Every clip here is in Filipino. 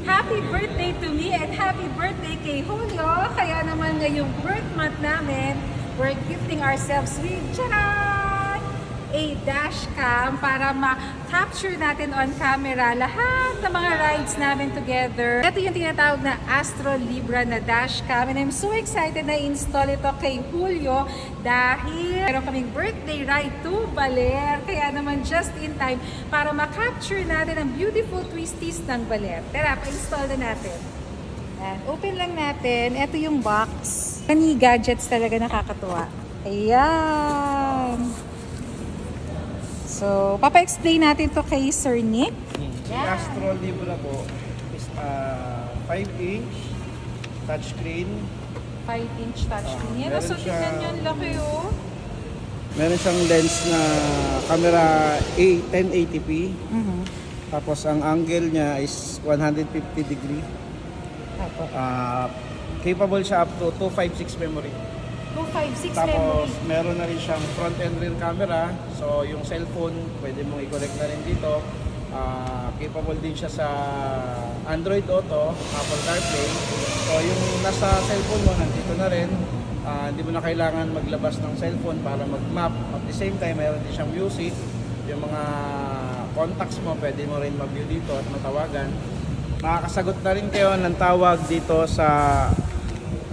Happy birthday to me and happy birthday kay Julio. Kaya naman ngayong birth month namin, we're gifting ourselves with a dash cam para ma-capture natin on camera lahat ng mga rides namin together. Ito yung tinatawag na Astro Libra na dash cam and I'm so excited na install ito kay Julio dahil meron kaming birthday ride to Baler. Kaya naman just in time para ma-capture natin ang beautiful twisties ng Baler. Tara, pa-install na natin. And open lang natin. Ito yung box. Any gadgets talaga nakakatuwa. Ayan. So, papa-explain natin to kay Sir Nick. Yung Astro Libra po is 5-inch touchscreen. 5-inch touchscreen. Yan, so tingnan nyo, ang laki oh. Meron siyang lens na camera 1080p. Tapos ang angle niya is 150 degree. Capable siya up to 256 memory. 256 Tapos memory. meron na rin siyang front and rear camera. So yung cellphone, pwede mong i-connect na rin dito. Capable din siya sa Android Auto, Apple CarPlay. So yung nasa cellphone mo, nandito na rin. Hindi mo na kailangan maglabas ng cellphone para mag-map. At the same time, meron din siyang music. Yung mga contacts mo, pwede mo rin mag-view dito at matawagan. Makakasagot na rin kayo ng tawag dito sa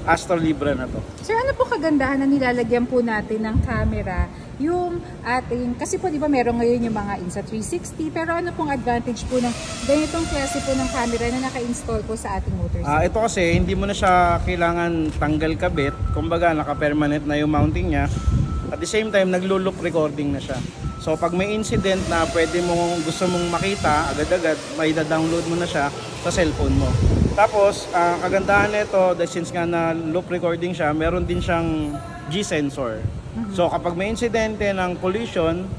Astro Libra na to. Sir, ano po kagandahan na nilalagyan po natin ng camera? Yung ating, kasi po di ba meron ngayon yung mga Insta360, pero ano pong advantage po ng ganitong klase po ng camera na naka-install po sa ating motorcycle? Ito kasi hindi mo na siya kailangan tanggal kabit. Kumbaga naka-permanent na yung mounting niya. At the same time, naglo-loop recording na siya. So pag may incident na gusto mong makita agad-agad, may da-download mo na siya sa cellphone mo. Tapos, ang kagandahan nito, since nga na loop recording siya, meron din siyang G-sensor. So kapag may incidente ng collision,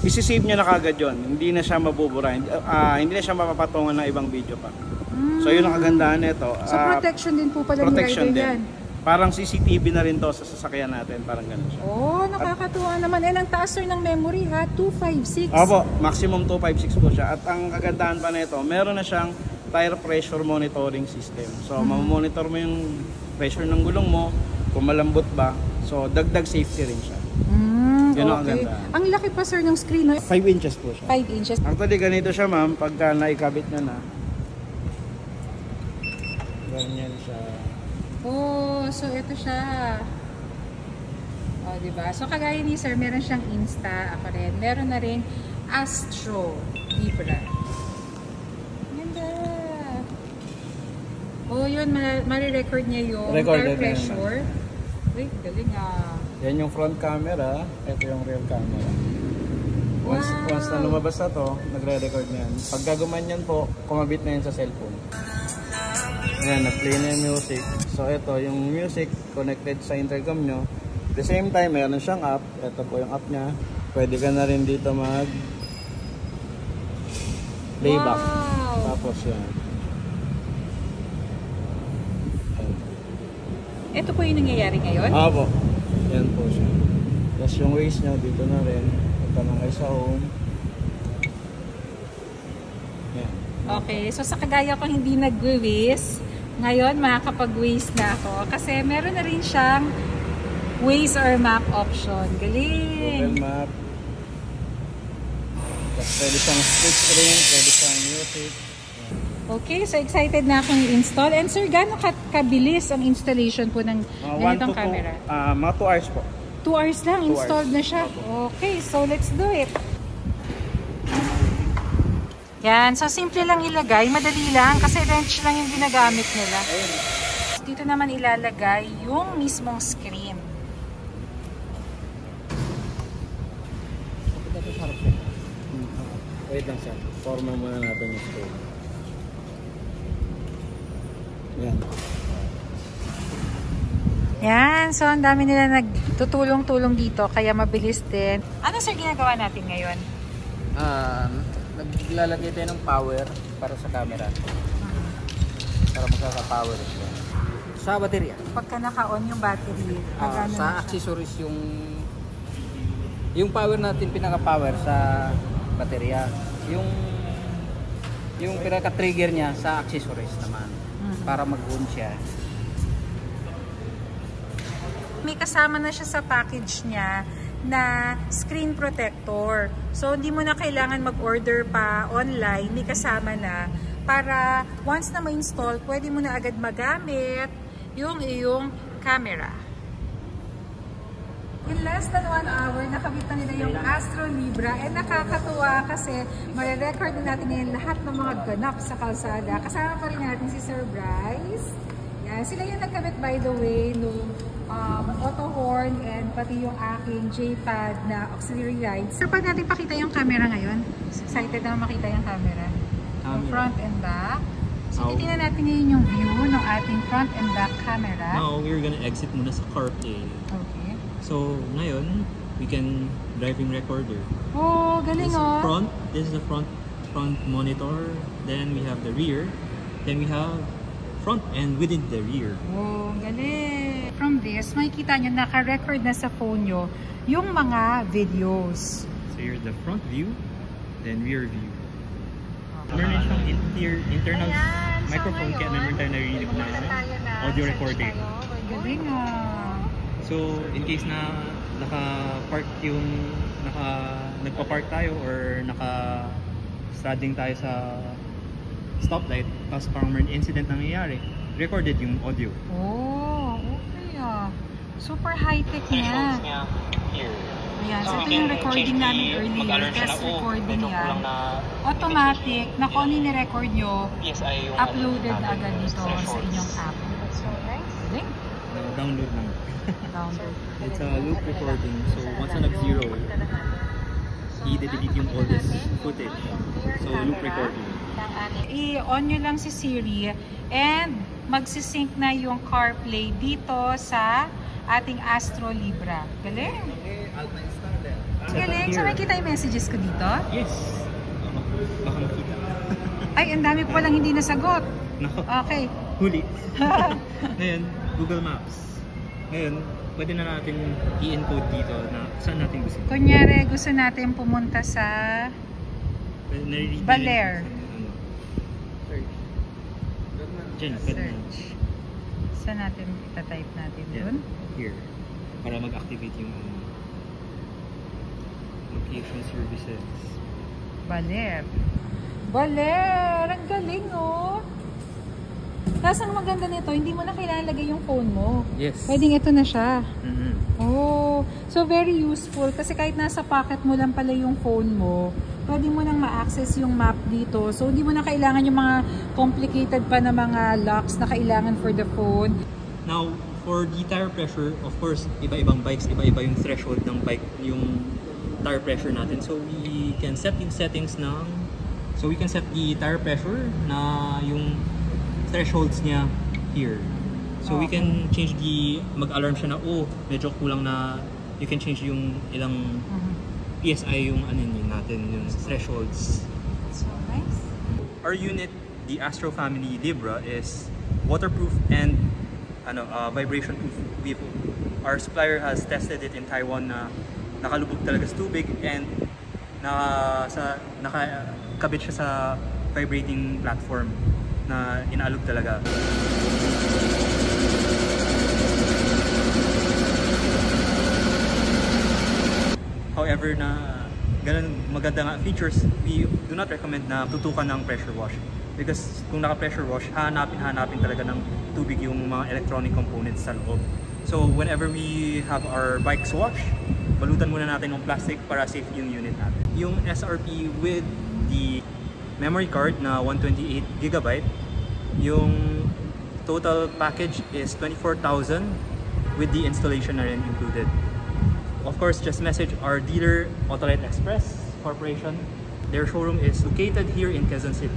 isi-save niya na kagad yun. Hindi na siya mabubura. Hindi na siya mapapatungan ng ibang video pa. So yun ang kagandahan nito. So protection din po pala ni rider yan. Parang CCTV na rin to sa sasakyan natin. Parang ganun siya. Oh, nakakatuwa naman. And ang taas ng memory ha, 256. Opo, maximum 256 po siya. At ang kagandahan pa nito, meron na siyang tire pressure monitoring system. So, mamonitor mo yung pressure ng gulong mo, kung malambot ba. So, dagdag safety rin siya. Yun ang okay. ganda. Ang laki pa sir ng screen. No? 5 inches po siya. 5 inches. Actually, ganito siya ma'am, pagka naikabit nyo na. Ganyan siya. Oh, so ito siya. Oh, diba? So, kagaya ni sir, meron siyang Insta. Ako rin. Meron na rin Astro Libra. Oh, yun, mali-record niya yung tire pressure. Wait, galing ah. Yan yung front camera, ito yung rear camera. Once na lumabas na to, nagre-record na yan. Pag gagumanyan po, kumabit na yan sa cellphone. Ayan, nag-play na yung music. So ito, yung music connected sa intercom nyo. At the same time, meron siyang app. Ito po yung app niya. Pwede ka na rin dito mag-playback. Wow. Tapos yan. Ito po yung nangyayari ngayon? Opo. Yan po siya. Tapos yung waist nyo, dito na rin. Punta na kayo sa home. Yan. Okay, so sa kagaya ko hindi nag-waze, ngayon makakapag-waze na ako. Kasi meron na rin siyang Waze or map option. Galing! Google Map. Tapos pwede siyang split screen, pwede siyang music. Okay, so excited na akong i-install. And sir, gano'ng kabilis ang installation po ng ganitong camera? Mga 2 hours po. 2 hours lang, 2 installed hours. na siya. Okay, so let's do it. Yan, so simple lang ilagay, madali lang kasi wrench lang yung ginagamit nila. Dito naman ilalagay yung mismong screen. Wait lang siya. Forma muna natin yung screen. Yan. Yan, so ang dami nila nagtutulong-tulong dito kaya mabilis din. Ano sir ginagawa natin ngayon? Naglalagay tayo ng power para sa camera. Para magkaka-power siya. Sa baterya. Pagka naka-on yung battery, Sa accessories yung power natin, pinaka-power sa baterya. Yung pinaka-trigger niya sa accessories naman. Para mag-on siya. May kasama na siya sa package niya na screen protector. So, hindi mo na kailangan mag-order pa online. May kasama na para once na ma-install, pwede mo na agad magamit yung iyong camera. In less than 1 hour, nakabit na nila yung Astro Libra. And nakakatuwa kasi mare-record na natin ngayon lahat ng mga ganap sa kalsada. Kasama pa rin natin si Sir Bryce. Yan. Sila yung nagkabit, by the way, nung auto horn and pati yung aking J-pad na auxiliary lights. Sir, pwede natin pakita yung camera ngayon. Excited na makita yung camera. Yung front and back. So, titignan natin ngayon yung view ng ating front and back camera. Now, we're gonna exit muna sa CarPlay. Okay. So, ngayon, we can driving recorder. Oh, galing oh. This is the front monitor. Then we have the rear. Then we have front and within the rear. Oh, galing. From this, makikita nyo, naka-record na sa phone nyo yung mga videos. So here's the front view, then rear view. Meron siyang internal microphone, kaya meron tayo narinig na audio recording. Galing ah. So, in case na nagpa-park tayo or naka-standing tayo sa stoplight, tapos parang may incident nangyayari, recorded yung audio. Oh, okay ah. Super high-tech niya. Ayan, so ito yung recording namin earlier. Test recording yan. Automatic, na kung ano ni-record nyo, uploaded na agad dito sa inyong app. So, nice. Galing. Download lang. Download. It's a loop recording, so once na nag-zero, i-delete yung all this footage. So loop recording. I-on nyo lang si Siri and magsisync na yung CarPlay dito sa ating Astro Libra. Galing! Galing! So nakita yung messages ko dito? Yes! Baka makita. Ay, ang dami ko palang hindi nasagot. No. Okay. Huli. Ngayon, Google Maps. Ngayon, pwede na natin i-encode dito na saan natin gusto. Kunyari, gusto natin pumunta sa Baler. Diyan, pwede na. Search. Saan natin itatype natin dun? Here. Para mag-activate yung location services. Baler. Baler! Ang galing oh! Tapos ang maganda nito, hindi mo na kailangan lagay yung phone mo. Yes. Pwedeng ito na siya. Mm-hmm. Oh, so very useful kasi kahit nasa pocket mo lang pala yung phone mo, pwede mo nang ma-access yung map dito. So hindi mo na kailangan yung mga complicated pa na mga locks na kailangan for the phone. Now, for the tire pressure, of course, iba-ibang bikes, iba-iba yung threshold ng bike, yung tire pressure natin. So we can set yung settings ng, so we can set the tire pressure na yung thresholds niya here. So we can change mag-alarm siya na, oh, medyo kulang na, you can change yung ilang PSI yung ano yun natin, yung thresholds. So nice. Our unit, the Astro Family Libra, is waterproof and vibration proof. Our supplier has tested it in Taiwan na nakalubog talaga sa tubig and nakakabit siya sa vibrating platform na inaalog talaga. However, na ganun maganda nga features, we do not recommend na tutukan ng pressure wash. Because kung naka-pressure wash, hanapin talaga ng tubig yung mga electronic components sa loob. So whenever we have our bikes wash, balutan muna natin ng plastic para safe yung unit natin. Yung SRP with the memory card na 128GB, yung total package is 24,000 with the installation na rin included. Of course, just message our dealer, Autolite Express Corporation. Their showroom is located here in Quezon City.